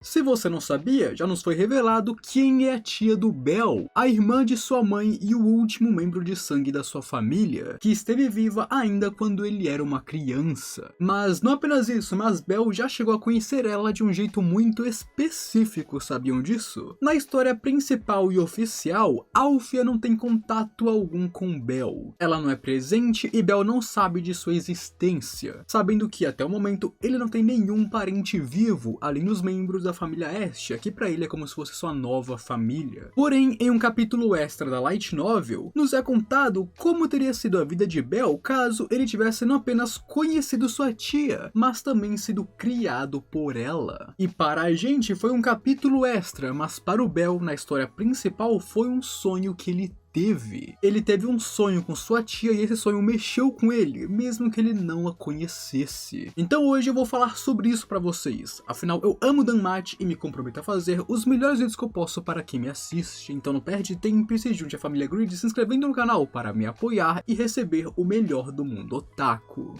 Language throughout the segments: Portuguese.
Se você não sabia, já nos foi revelado quem é a tia do Bel, a irmã de sua mãe e o último membro de sangue da sua família, que esteve viva ainda quando ele era uma criança. Mas não apenas isso, mas Bel já chegou a conhecer ela de um jeito muito específico, sabiam disso? Na história principal e oficial, Alfia não tem contato algum com Bel. Ela não é presente e Bel não sabe de sua existência, sabendo que até o momento ele não tem nenhum parente vivo, além dos membros da família Estia, que pra ele é como se fosse sua nova família. Porém, em um capítulo extra da Light Novel, nos é contado como teria sido a vida de Bel caso ele tivesse não apenas conhecido sua tia, mas também sido criado por ela. E para a gente foi um capítulo extra, mas para o Bel, na história principal, foi um sonho que ele teve. Ele teve um sonho com sua tia e esse sonho mexeu com ele, mesmo que ele não a conhecesse. Então hoje eu vou falar sobre isso pra vocês. Afinal, eu amo Danmachi e me comprometo a fazer os melhores vídeos que eu posso para quem me assiste. Então não perde tempo e se junte à família Grid se inscrevendo no canal para me apoiar e receber o melhor do mundo otaku.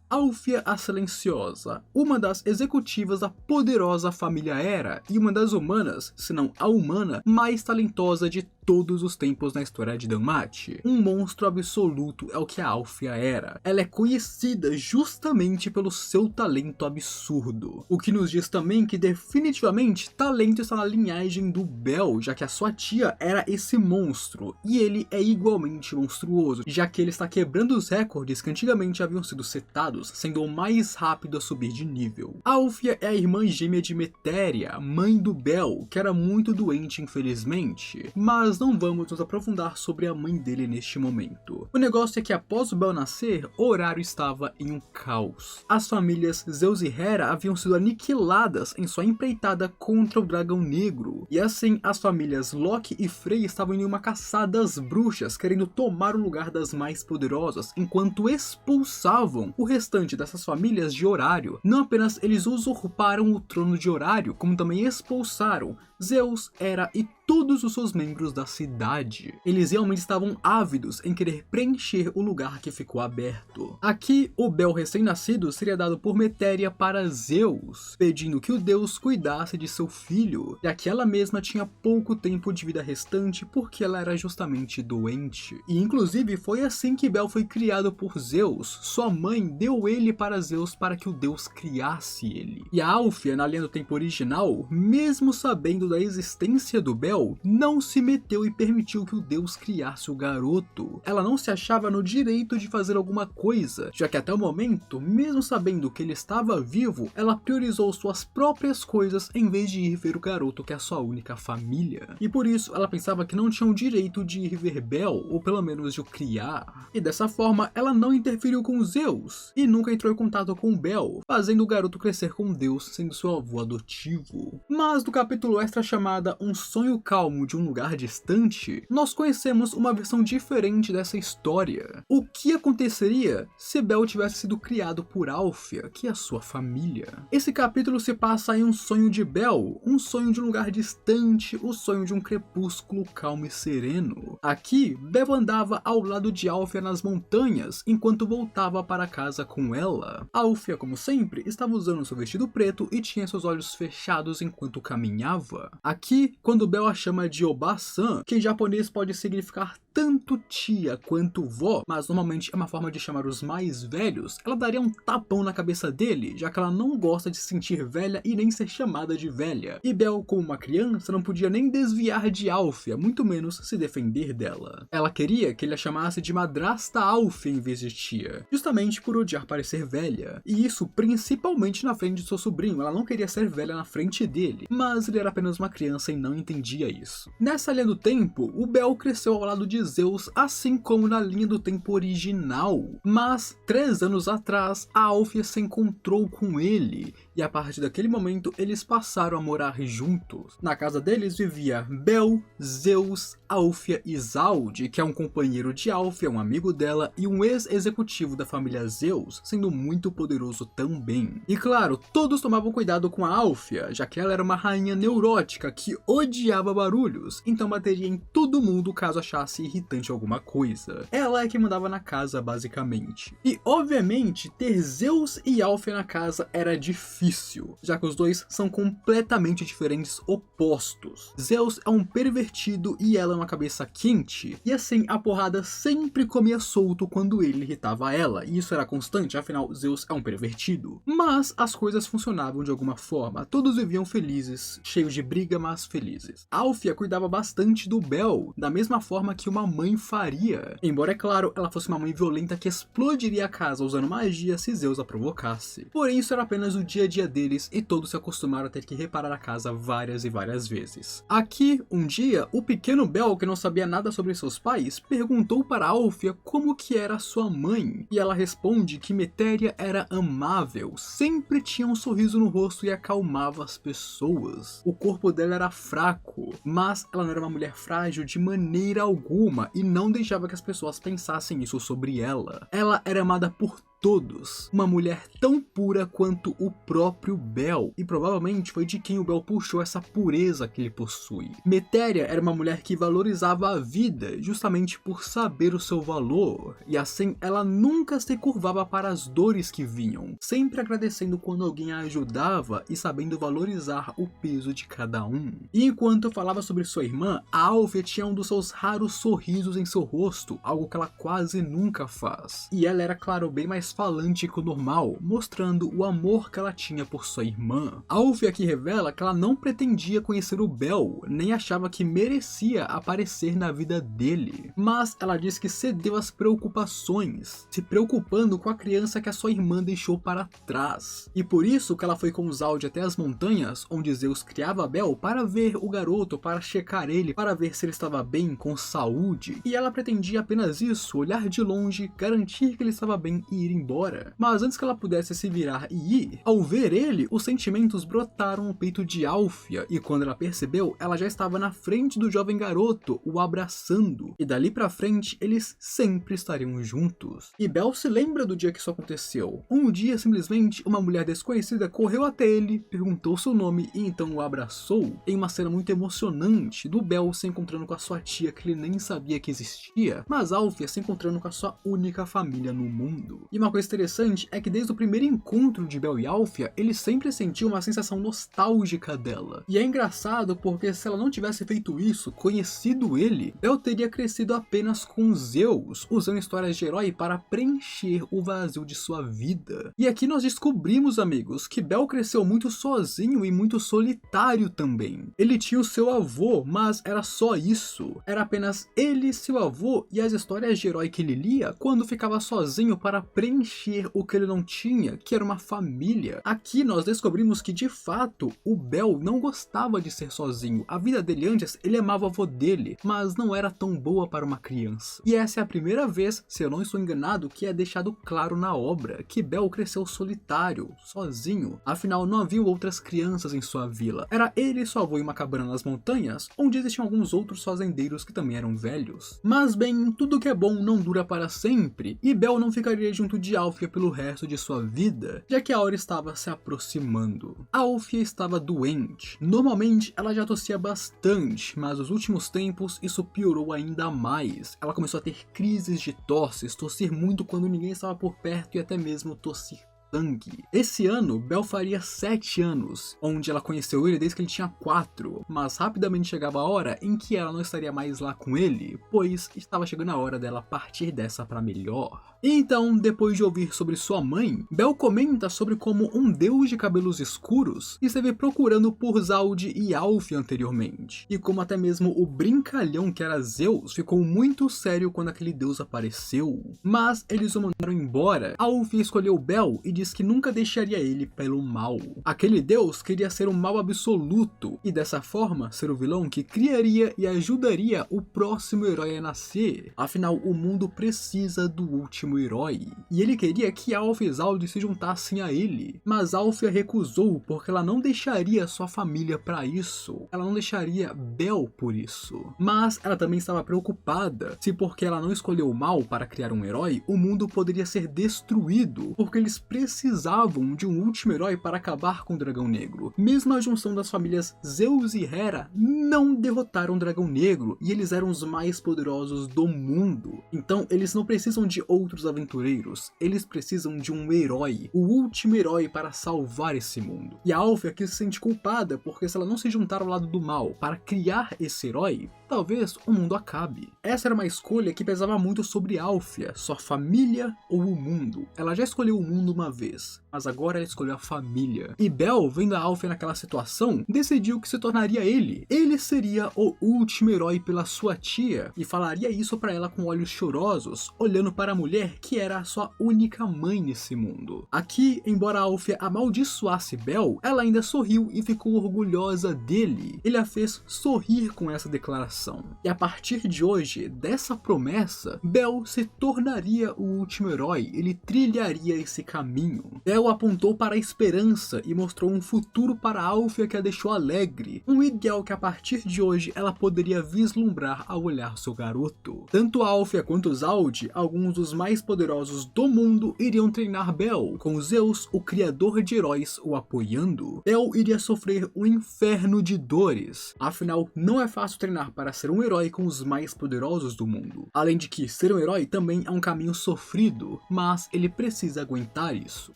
Alfia a Silenciosa, uma das executivas da poderosa família Era e uma das humanas, se não a humana, mais talentosa de todos os tempos na história de Danmachi. Um monstro absoluto é o que a Alfia era. Ela é conhecida justamente pelo seu talento absurdo. O que nos diz também que definitivamente talento está na linhagem do Bel, já que a sua tia era esse monstro, e ele é igualmente monstruoso, já que ele está quebrando os recordes que antigamente haviam sido setados, sendo o mais rápido a subir de nível. Alfia é a irmã gêmea de Meteria, mãe do Bel, que era muito doente infelizmente, mas não vamos nos aprofundar sobre a mãe dele neste momento. O negócio é que após o Bel nascer, o horário estava em um caos. As famílias Zeus e Hera haviam sido aniquiladas em sua empreitada contra o Dragão Negro, e assim as famílias Loki e Frey estavam em uma caçada às bruxas, querendo tomar o lugar das mais poderosas, enquanto expulsavam o restante dessas famílias de Horário. Não apenas eles usurparam o trono de Horário, como também expulsaram Zeus, Hera e todos os seus membros da cidade. Eles realmente estavam ávidos em querer preencher o lugar que ficou aberto. Aqui, o Bel recém-nascido seria dado por Meteria para Zeus, pedindo que o deus cuidasse de seu filho, já que ela mesma tinha pouco tempo de vida restante porque ela era justamente doente. E inclusive foi assim que Bel foi criado por Zeus. Sua mãe deu ele para Zeus para que o deus criasse ele. E a Alfia, na linha do tempo original, mesmo sabendo da existência do Bel, não se meteu e permitiu que o deus criasse o garoto. Ela não se achava no direito de fazer alguma coisa, já que até o momento, mesmo sabendo que ele estava vivo, ela priorizou suas próprias coisas em vez de ir ver o garoto que é a sua única família. E por isso ela pensava que não tinha o direito de ir ver Bel, ou pelo menos de o criar. E dessa forma ela não interferiu com Zeus, e nunca entrou em contato com Bel, fazendo o garoto crescer com Deus sendo seu avô adotivo. Mas no capítulo extra chamada Um Sonho Calmo de um Lugar Distante, nós conhecemos uma versão diferente dessa história. O que aconteceria se Bel tivesse sido criado por Alfia, que é a sua família? Esse capítulo se passa em um sonho de Bel, um sonho de um lugar distante, o sonho de um crepúsculo calmo e sereno. Aqui, Bel andava ao lado de Alfia nas montanhas, enquanto voltava para casa com ela. Alfia, como sempre, estava usando seu vestido preto e tinha seus olhos fechados enquanto caminhava. Aqui, quando Bel a chama de Oba-san, que em japonês pode significar tanto tia quanto vó, mas normalmente é uma forma de chamar os mais velhos, ela daria um tapão na cabeça dele, já que ela não gosta de se sentir velha e nem ser chamada de velha. E Bel, como uma criança, não podia nem desviar de Alfia, muito menos se defender dela. Ela queria que ele a chamasse de madrasta Alfia em vez de tia, justamente por odiar parecer velha. E isso principalmente na frente de seu sobrinho, ela não queria ser velha na frente dele, mas ele era apenas uma criança e não entendia isso. Nessa linha do tempo, o Bel cresceu ao lado de Zeus, assim como na linha do tempo original. Mas 3 anos atrás, a Alfia se encontrou com ele, e a partir daquele momento eles passaram a morar juntos. Na casa deles vivia Bel, Zeus, Alfia e Zald, que é um companheiro de Alfia, um amigo dela e um ex-executivo da família Zeus, sendo muito poderoso também. E claro, todos tomavam cuidado com a Alfia, já que ela era uma rainha neurótica que odiava barulhos, então bateria em todo mundo caso achasse irritante alguma coisa. Ela é que mandava na casa, basicamente. E, obviamente, ter Zeus e Alfia na casa era difícil, já que os dois são completamente diferentes opostos. Zeus é um pervertido e ela é uma cabeça quente, e assim a porrada sempre comia solto quando ele irritava ela, e isso era constante, afinal Zeus é um pervertido. Mas as coisas funcionavam de alguma forma, todos viviam felizes, cheios de briga, mas felizes. Alfia cuidava bastante do Bel, da mesma forma que uma mãe faria, embora, é claro, ela fosse uma mãe violenta que explodiria a casa usando magia se Zeus a provocasse. Porém, isso era apenas o dia a dia deles e todos se acostumaram a ter que reparar a casa várias e várias vezes. Aqui, um dia, o pequeno Bel, que não sabia nada sobre seus pais, perguntou para Alfia como que era sua mãe, e ela responde que Metéria era amável, sempre tinha um sorriso no rosto e acalmava as pessoas. O corpo dela era fraco, mas ela não era uma mulher frágil de maneira alguma e não deixava que as pessoas pensassem isso sobre ela. Ela era amada por todos, uma mulher tão pura quanto o próprio Bel, e provavelmente foi de quem o Bel puxou essa pureza que ele possui. Metéria era uma mulher que valorizava a vida, justamente por saber o seu valor, e assim ela nunca se curvava para as dores que vinham, sempre agradecendo quando alguém a ajudava e sabendo valorizar o peso de cada um. E enquanto eu falava sobre sua irmã, a Alfia tinha um dos seus raros sorrisos em seu rosto, algo que ela quase nunca faz, e ela era, claro, bem mais falante que o normal, mostrando o amor que ela tinha por sua irmã. Alfia aqui revela que ela não pretendia conhecer o Bel, nem achava que merecia aparecer na vida dele, mas ela diz que cedeu às preocupações, se preocupando com a criança que a sua irmã deixou para trás, e por isso que ela foi com Zaldi até as montanhas, onde Zeus criava Bel para ver o garoto, para checar ele, para ver se ele estava bem, com saúde, e ela pretendia apenas isso, olhar de longe, garantir que ele estava bem e ir embora. Mas antes que ela pudesse se virar e ir, ao ver ele, os sentimentos brotaram no peito de Alfia, e quando ela percebeu, ela já estava na frente do jovem garoto, o abraçando, e dali pra frente eles sempre estariam juntos. E Bel se lembra do dia que isso aconteceu. Um dia, simplesmente, uma mulher desconhecida correu até ele, perguntou seu nome e então o abraçou, em uma cena muito emocionante do Bel se encontrando com a sua tia que ele nem sabia que existia, mas Alfia se encontrando com a sua única família no mundo. E uma coisa interessante é que desde o primeiro encontro de Bel e Alfia, ele sempre sentiu uma sensação nostálgica dela. E é engraçado porque se ela não tivesse feito isso, conhecido ele, Bel teria crescido apenas com Zeus, usando histórias de herói para preencher o vazio de sua vida. E aqui nós descobrimos, amigos, que Bel cresceu muito sozinho e muito solitário também. Ele tinha o seu avô, mas era só isso. Era apenas ele, seu avô e as histórias de herói que ele lia quando ficava sozinho para preencher o que ele não tinha, que era uma família. Aqui nós descobrimos que de fato o Bel não gostava de ser sozinho. A vida dele antes, ele amava o avô dele, mas não era tão boa para uma criança. E essa é a primeira vez, se eu não estou enganado, que é deixado claro na obra que Bel cresceu solitário, sozinho. Afinal, não haviam outras crianças em sua vila. Era ele e seu avô em uma cabana nas montanhas, onde existiam alguns outros fazendeiros que também eram velhos. Mas bem, tudo que é bom não dura para sempre, e Bel não ficaria junto de Alfia pelo resto de sua vida, já que a hora estava se aproximando. Alfia estava doente. Normalmente ela já tossia bastante, mas nos últimos tempos isso piorou ainda mais. Ela começou a ter crises de tosses, tossir muito quando ninguém estava por perto e até mesmo tossir sangue. Esse ano, Bel faria 7 anos, onde ela conheceu ele desde que ele tinha 4, mas rapidamente chegava a hora em que ela não estaria mais lá com ele, pois estava chegando a hora dela partir dessa para melhor. E então, depois de ouvir sobre sua mãe, Bel comenta sobre como um deus de cabelos escuros esteve procurando por Zaldi e Alfia anteriormente, e como até mesmo o brincalhão que era Zeus ficou muito sério quando aquele deus apareceu. Mas eles o mandaram embora. Alfia escolheu Bel e diz que nunca deixaria ele pelo mal. Aquele deus queria ser um mal absoluto, e dessa forma ser o vilão que criaria e ajudaria o próximo herói a nascer. Afinal, o mundo precisa do último último herói. E ele queria que Alfia e Zaldie se juntassem a ele. Mas Alfia recusou porque ela não deixaria sua família para isso. Ela não deixaria Bel por isso. Mas ela também estava preocupada se porque ela não escolheu o mal para criar um herói, o mundo poderia ser destruído, porque eles precisavam de um último herói para acabar com o Dragão Negro. Mesmo a junção das famílias Zeus e Hera não derrotaram o Dragão Negro, e eles eram os mais poderosos do mundo. Então eles não precisam de outros aventureiros, eles precisam de um herói, o último herói para salvar esse mundo. E a Alfia aqui se sente culpada, porque se ela não se juntar ao lado do mal para criar esse herói, talvez o mundo acabe. Essa era uma escolha que pesava muito sobre Alfia, sua família ou o mundo. Ela já escolheu o mundo uma vez, mas agora ela escolheu a família. E Bel, vendo a Alfia naquela situação, decidiu que se tornaria ele. Ele seria o último herói pela sua tia, e falaria isso para ela com olhos chorosos, olhando para a mulher que era a sua única mãe nesse mundo. Aqui, embora Alfia amaldiçoasse Bel, ela ainda sorriu e ficou orgulhosa dele. Ele a fez sorrir com essa declaração. E a partir de hoje, dessa promessa, Bel se tornaria o último herói, ele trilharia esse caminho. Bel apontou para a esperança e mostrou um futuro para Alfia que a deixou alegre, um ideal que a partir de hoje ela poderia vislumbrar ao olhar seu garoto. Tanto Alfia quanto Zaldie, alguns dos mais poderosos do mundo, iriam treinar Bel, com Zeus, o criador de heróis, o apoiando. Bel iria sofrer um inferno de dores, afinal não é fácil treinar para ser um herói com os mais poderosos do mundo. Além de que ser um herói também é um caminho sofrido, mas ele precisa aguentar isso.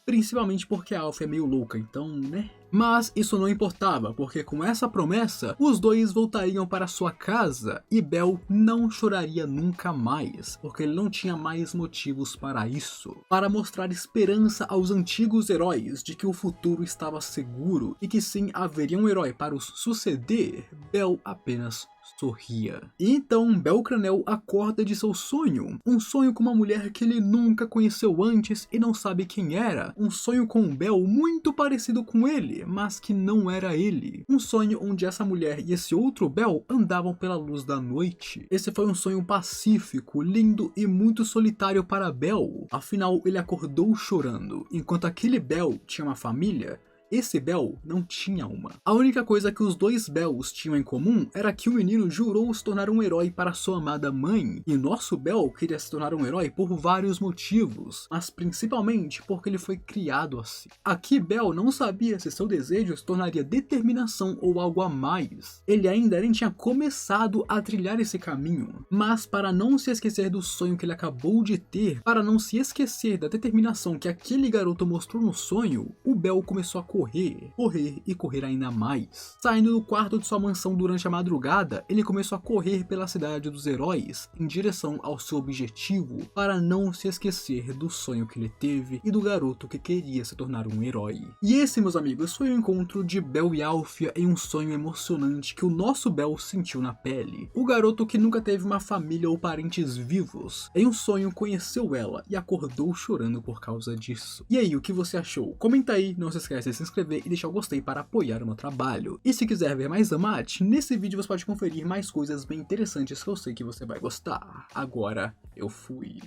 Principalmente porque a Alfia é meio louca, então, né? Mas isso não importava, porque com essa promessa, os dois voltariam para sua casa e Bel não choraria nunca mais, porque ele não tinha mais motivos para isso. Para mostrar esperança aos antigos heróis de que o futuro estava seguro e que sim haveria um herói para os suceder, Bel apenas sorria. E então Belcranel acorda de seu sonho, um sonho com uma mulher que ele nunca conheceu antes e não sabe quem era, um sonho com um Bel muito parecido com ele, mas que não era ele, um sonho onde essa mulher e esse outro Bel andavam pela luz da noite. Esse foi um sonho pacífico, lindo e muito solitário para Bel, afinal ele acordou chorando, enquanto aquele Bel tinha uma família. Esse Bel não tinha uma. A única coisa que os dois Bels tinham em comum era que o menino jurou se tornar um herói para sua amada mãe, e nosso Bel queria se tornar um herói por vários motivos, mas principalmente porque ele foi criado assim. Aqui Bel não sabia se seu desejo se tornaria determinação ou algo a mais. Ele ainda nem tinha começado a trilhar esse caminho, mas para não se esquecer do sonho que ele acabou de ter, para não se esquecer da determinação que aquele garoto mostrou no sonho, o Bel começou a correr e correr ainda mais. Saindo do quarto de sua mansão durante a madrugada, ele começou a correr pela cidade dos heróis, em direção ao seu objetivo, para não se esquecer do sonho que ele teve e do garoto que queria se tornar um herói. E esse, meus amigos, foi o encontro de Bel e Alfia em um sonho emocionante que o nosso Bel sentiu na pele. O garoto que nunca teve uma família ou parentes vivos, em um sonho conheceu ela e acordou chorando por causa disso. E aí, o que você achou? Comenta aí, não se esquece de se inscrever e deixar o gostei para apoiar o meu trabalho. E se quiser ver mais DanMachi, nesse vídeo você pode conferir mais coisas bem interessantes que eu sei que você vai gostar. Agora, eu fui.